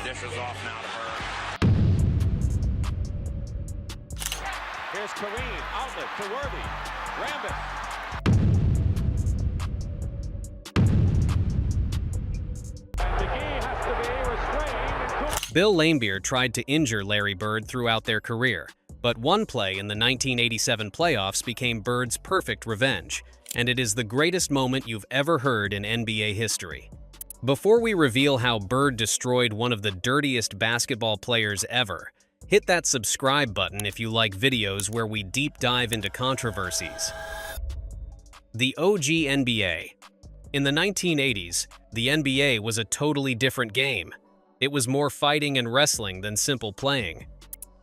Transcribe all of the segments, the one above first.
Dishes off now to Bird. Here's Kareem, outlet to Worthy. Rambit. Bill Laimbeer tried to injure Larry Bird throughout their career, but one play in the 1987 playoffs became Bird's perfect revenge, and it is the greatest moment you've ever heard in NBA history. Before we reveal how Bird destroyed one of the dirtiest basketball players ever, hit that subscribe button if you like videos where we deep dive into controversies. The OG NBA. In the 1980s, the NBA was a totally different game. It was more fighting and wrestling than simple playing.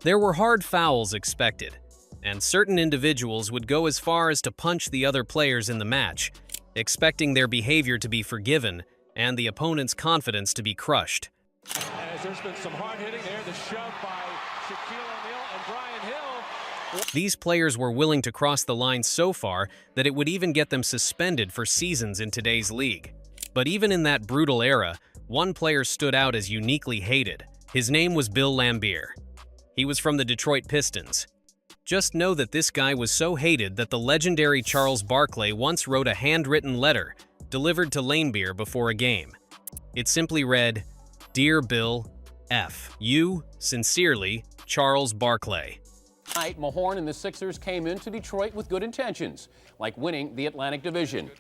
There were hard fouls expected, and certain individuals would go as far as to punch the other players in the match, expecting their behavior to be forgiven and the opponent's confidence to be crushed. As there's been some hard hitting there, the shove by Shaquille O'Neal and Brian Hill. These players were willing to cross the line so far that it would even get them suspended for seasons in today's league. But even in that brutal era, one player stood out as uniquely hated. His name was Bill Laimbeer. He was from the Detroit Pistons. Just know that this guy was so hated that the legendary Charles Barkley once wrote a handwritten letter delivered to Laimbeer before a game. It simply read, "Dear Bill, F. You, sincerely, Charles Barkley." Tonight, Mahorn and the Sixers came into Detroit with good intentions, like winning the Atlantic Division.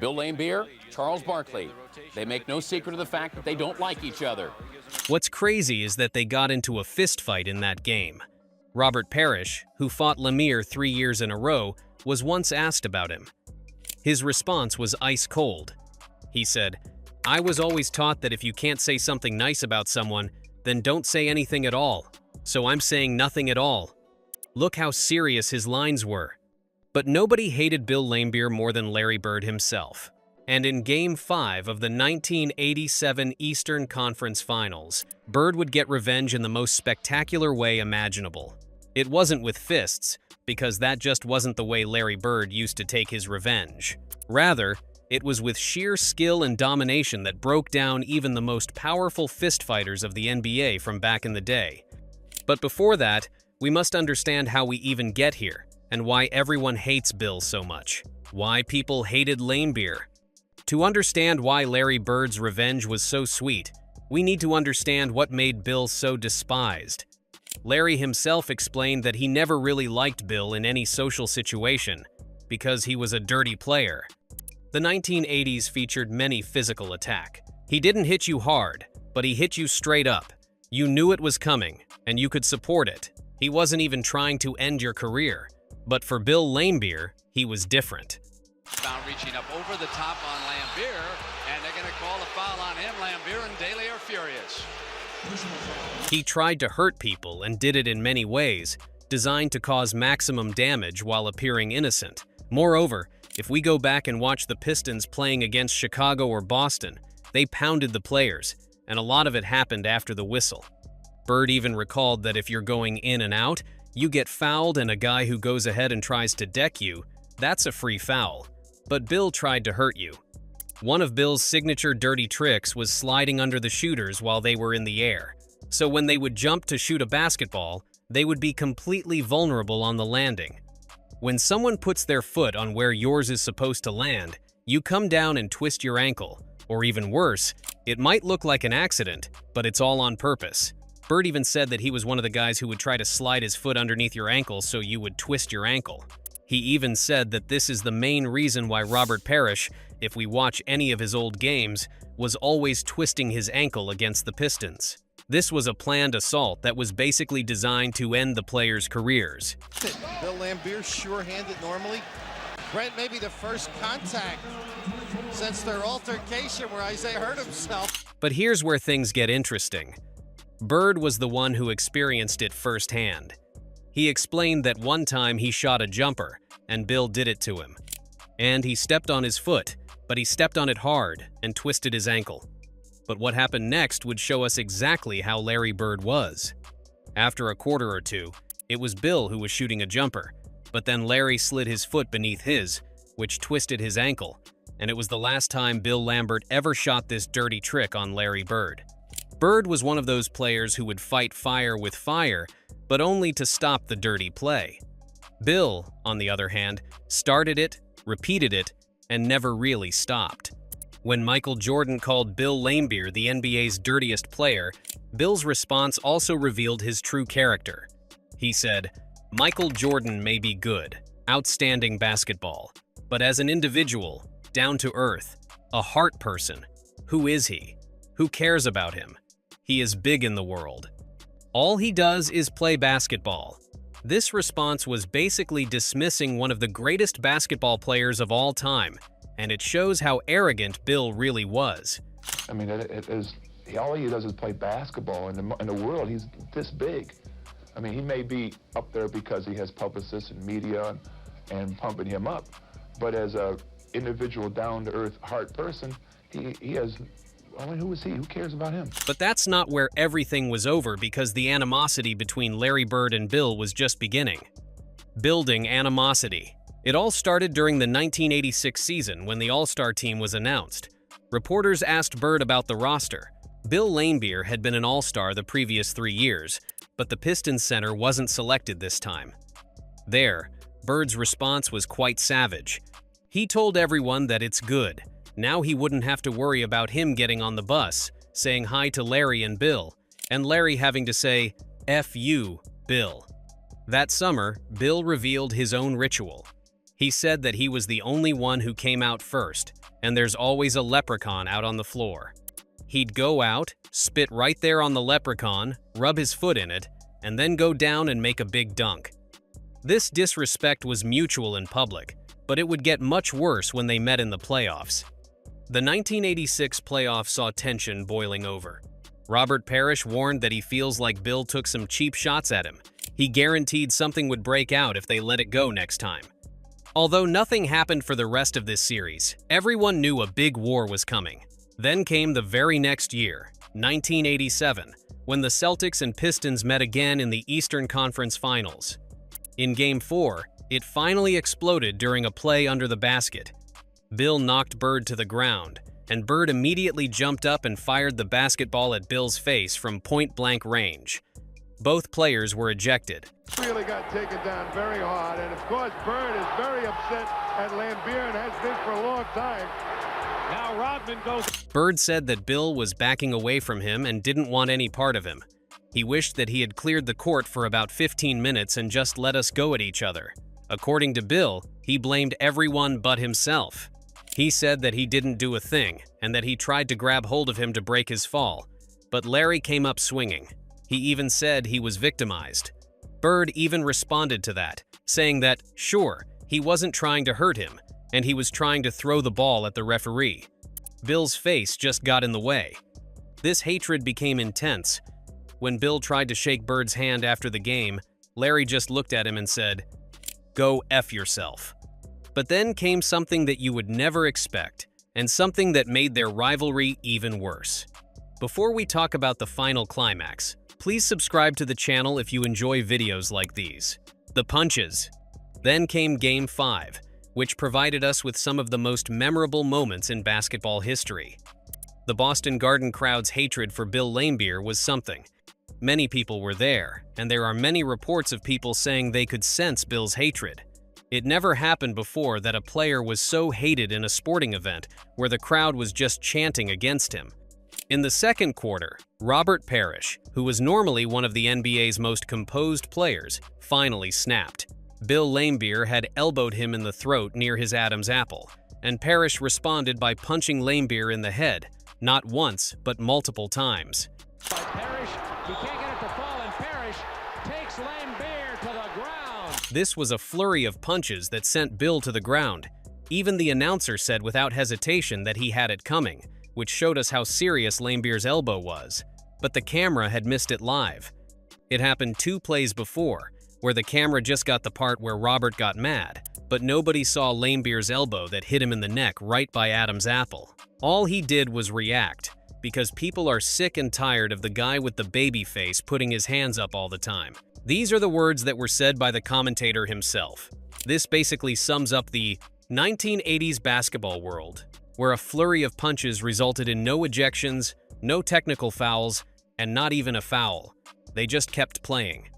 Bill Laimbeer, Charles Barkley. They make no secret of the fact that they don't like each other. What's crazy is that they got into a fistfight in that game. Robert Parish, who fought Laimbeer 3 years in a row, was once asked about him. His response was ice cold. He said, "I was always taught that if you can't say something nice about someone, then don't say anything at all. So I'm saying nothing at all." Look how serious his lines were. But nobody hated Bill Laimbeer more than Larry Bird himself. And in Game 5 of the 1987 Eastern Conference Finals, Bird would get revenge in the most spectacular way imaginable. It wasn't with fists, because that just wasn't the way Larry Bird used to take his revenge. Rather, it was with sheer skill and domination that broke down even the most powerful fist fighters of the NBA from back in the day. But before that, we must understand how we even get here, and why everyone hates Bill so much. Why people hated Laimbeer. To understand why Larry Bird's revenge was so sweet, we need to understand what made Bill so despised. Larry himself explained that he never really liked Bill in any social situation, because he was a dirty player. The 1980s featured many physical attack. He didn't hit you hard, but he hit you straight up. You knew it was coming, and you could support it. He wasn't even trying to end your career. But for Bill Laimbeer, he was different. Foul reaching up over the top on Laimbeer, and they're going to call a foul on him. Laimbeer and Daly are furious. He tried to hurt people and did it in many ways, designed to cause maximum damage while appearing innocent. Moreover, if we go back and watch the Pistons playing against Chicago or Boston, they pounded the players, and a lot of it happened after the whistle. Bird even recalled that if you're going in and out, you get fouled and a guy who goes ahead and tries to deck you, that's a free foul. But Bill tried to hurt you. One of Bill's signature dirty tricks was sliding under the shooters while they were in the air. So when they would jump to shoot a basketball, they would be completely vulnerable on the landing. When someone puts their foot on where yours is supposed to land, you come down and twist your ankle. Or even worse, it might look like an accident, but it's all on purpose. Bird even said that he was one of the guys who would try to slide his foot underneath your ankle so you would twist your ankle. He even said that this is the main reason why Robert Parish, if we watch any of his old games, was always twisting his ankle against the Pistons. This was a planned assault that was basically designed to end the players' careers. Bill Laimbeer sure-handed normally. Brent, maybe the first contact since their altercation where Isaiah hurt himself. But here's where things get interesting. Bird was the one who experienced it firsthand. He explained that one time he shot a jumper, and Bill did it to him. And he stepped on his foot, but he stepped on it hard and twisted his ankle. But what happened next would show us exactly how Larry Bird was. After a quarter or two, it was Bill who was shooting a jumper, but then Larry slid his foot beneath his, which twisted his ankle, and it was the last time Bill Laimbeer ever shot this dirty trick on Larry Bird. Bird was one of those players who would fight fire with fire, but only to stop the dirty play. Bill, on the other hand, started it, repeated it, and never really stopped. When Michael Jordan called Bill Laimbeer the NBA's dirtiest player, Bill's response also revealed his true character. He said, "Michael Jordan may be good, outstanding basketball, but as an individual, down to earth, a heart person, who is he? Who cares about him? He is big in the world. All he does is play basketball." This response was basically dismissing one of the greatest basketball players of all time, and it shows how arrogant Bill really was. I mean, all he does is play basketball. In the world, he's this big. I mean, he may be up there because he has publicists and media and pumping him up, but as a individual, down-to-earth heart person, he has... I mean, who is he? Who cares about him? But that's not where everything was over, because the animosity between Larry Bird and Bill was just beginning. Building animosity. It all started during the 1986 season when the All-Star team was announced. Reporters asked Bird about the roster. Bill Laimbeer had been an All-Star the previous 3 years, but the Pistons center wasn't selected this time. There, Bird's response was quite savage. He told everyone that it's good. Now he wouldn't have to worry about him getting on the bus, saying hi to Larry and Bill, and Larry having to say, "F you, Bill." That summer, Bill revealed his own ritual. He said that he was the only one who came out first, and there's always a leprechaun out on the floor. He'd go out, spit right there on the leprechaun, rub his foot in it, and then go down and make a big dunk. This disrespect was mutual in public, but it would get much worse when they met in the playoffs. The 1986 playoffs saw tension boiling over. Robert Parish warned that he feels like Bill took some cheap shots at him. He guaranteed something would break out if they let it go next time. Although nothing happened for the rest of this series, everyone knew a big war was coming. Then came the very next year, 1987, when the Celtics and Pistons met again in the Eastern Conference Finals. In Game 4, it finally exploded during a play under the basket. Bill knocked Bird to the ground, and Bird immediately jumped up and fired the basketball at Bill's face from point-blank range. Both players were ejected. Really got taken down very hard, and of course Bird is very upset at Laimbeer and has been for a long time. Now Rodman goes. Bird said that Bill was backing away from him and didn't want any part of him. He wished that he had cleared the court for about 15 minutes and just let us go at each other. According to Bill, he blamed everyone but himself. He said that he didn't do a thing, and that he tried to grab hold of him to break his fall. But Larry came up swinging. He even said he was victimized. Bird even responded to that, saying that, sure, he wasn't trying to hurt him, and he was trying to throw the ball at the referee. Bill's face just got in the way. This hatred became intense. When Bill tried to shake Bird's hand after the game, Larry just looked at him and said, "Go F yourself." But then came something that you would never expect, and something that made their rivalry even worse. Before we talk about the final climax, please subscribe to the channel if you enjoy videos like these. The punches. Then came Game 5, which provided us with some of the most memorable moments in basketball history. The Boston Garden crowd's hatred for Bill Laimbeer was something. Many people were there, and there are many reports of people saying they could sense Bill's hatred. It never happened before that a player was so hated in a sporting event where the crowd was just chanting against him. In the second quarter, Robert Parish, who was normally one of the NBA's most composed players, finally snapped. Bill Laimbeer had elbowed him in the throat near his Adam's apple, and Parish responded by punching Laimbeer in the head, not once, but multiple times. By Parish, he can't get it to fall, and Parish takes Laimbeer to the ground. This was a flurry of punches that sent Bill to the ground. Even the announcer said without hesitation that he had it coming, which showed us how serious Laimbeer's elbow was. But the camera had missed it live. It happened 2 plays before, where the camera just got the part where Robert got mad, but nobody saw Laimbeer's elbow that hit him in the neck right by Adam's apple. All he did was react, because people are sick and tired of the guy with the baby face putting his hands up all the time. These are the words that were said by the commentator himself. This basically sums up the 1980s basketball world, where a flurry of punches resulted in no ejections, no technical fouls, and not even a foul. They just kept playing.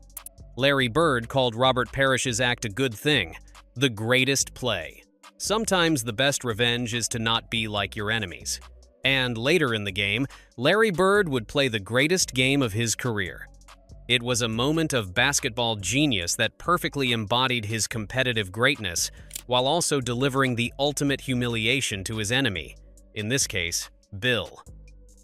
Larry Bird called Robert Parish's act a good thing, the greatest play. Sometimes the best revenge is to not be like your enemies. And later in the game, Larry Bird would play the greatest game of his career. It was a moment of basketball genius that perfectly embodied his competitive greatness, while also delivering the ultimate humiliation to his enemy, in this case, Bill.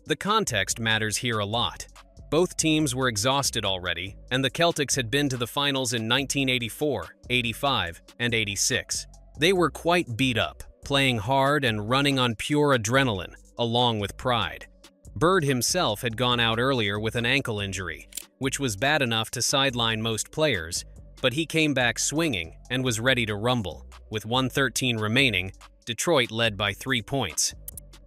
The context matters here a lot. Both teams were exhausted already, and the Celtics had been to the finals in 1984, 85, and 86. They were quite beat up, playing hard and running on pure adrenaline, along with pride. Bird himself had gone out earlier with an ankle injury, which was bad enough to sideline most players, but he came back swinging and was ready to rumble. With 1:13 remaining, Detroit led by 3 points.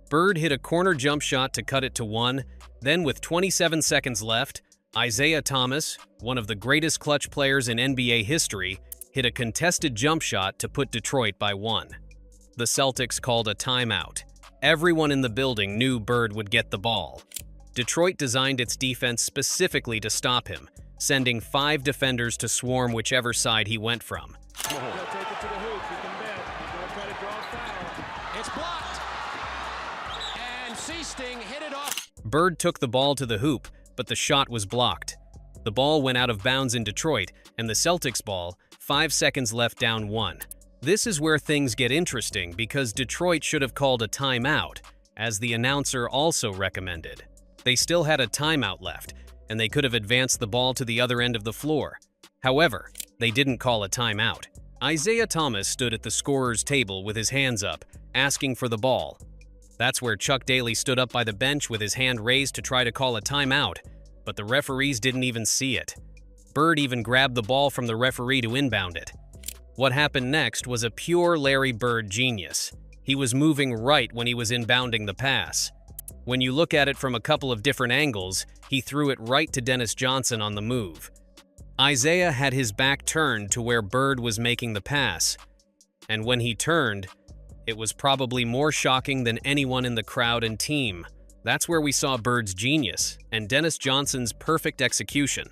Bird hit a corner jump shot to cut it to 1, then with 27 seconds left, Isaiah Thomas, one of the greatest clutch players in NBA history, hit a contested jump shot to put Detroit by 1. The Celtics called a timeout. Everyone in the building knew Bird would get the ball. Detroit designed its defense specifically to stop him, sending 5 defenders to swarm whichever side he went from. He'll take it to the hoop. You can bet. He's going to try to draw a foul. It's blocked. And Seasting hit it off. Bird took the ball to the hoop, but the shot was blocked. The ball went out of bounds in Detroit, and the Celtics ball, 5 seconds left, down 1. This is where things get interesting because Detroit should have called a timeout, as the announcer also recommended. They still had a timeout left, and they could have advanced the ball to the other end of the floor. However, they didn't call a timeout. Isaiah Thomas stood at the scorer's table with his hands up, asking for the ball. That's where Chuck Daly stood up by the bench with his hand raised to try to call a timeout, but the referees didn't even see it. Bird even grabbed the ball from the referee to inbound it. What happened next was a pure Larry Bird genius. He was moving right when he was inbounding the pass. When you look at it from a couple of different angles, he threw it right to Dennis Johnson on the move. Isaiah had his back turned to where Bird was making the pass, and when he turned, it was probably more shocking than anyone in the crowd and team. That's where we saw Bird's genius and Dennis Johnson's perfect execution.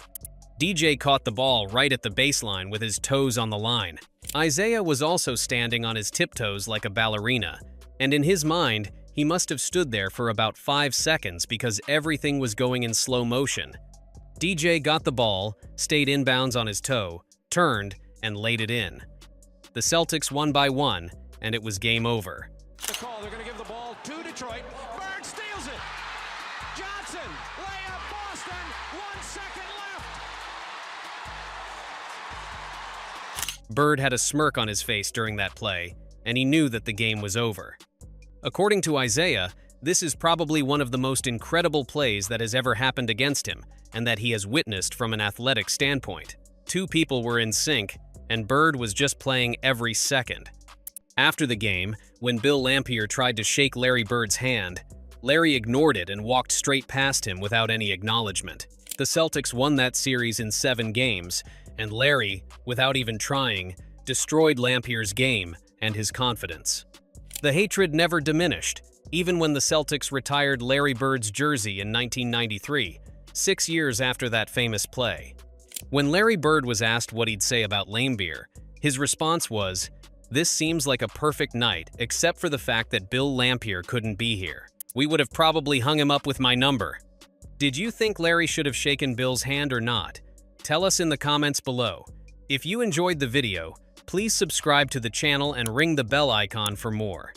DJ caught the ball right at the baseline with his toes on the line. Isaiah was also standing on his tiptoes like a ballerina, and in his mind, he must have stood there for about 5 seconds because everything was going in slow motion. DJ got the ball, stayed inbounds on his toe, turned, and laid it in. The Celtics won by 1, and it was game over. The call, they're going to give the ball to Detroit. Bird steals it. Johnson, layup, Boston, 1 second left. Bird had a smirk on his face during that play, and he knew that the game was over. According to Isaiah, this is probably one of the most incredible plays that has ever happened against him, and that he has witnessed from an athletic standpoint. 2 people were in sync, and Bird was just playing every second. After the game, when Bill Laimbeer tried to shake Larry Bird's hand, Larry ignored it and walked straight past him without any acknowledgement. The Celtics won that series in 7 games, and Larry, without even trying, destroyed Laimbeer's game and his confidence. The hatred never diminished, even when the Celtics retired Larry Bird's jersey in 1993, 6 years after that famous play. When Larry Bird was asked what he'd say about Laimbeer, his response was, "This seems like a perfect night, except for the fact that Bill Laimbeer couldn't be here. We would have probably hung him up with my number." Did you think Larry should have shaken Bill's hand or not? Tell us in the comments below. If you enjoyed the video, please subscribe to the channel and ring the bell icon for more.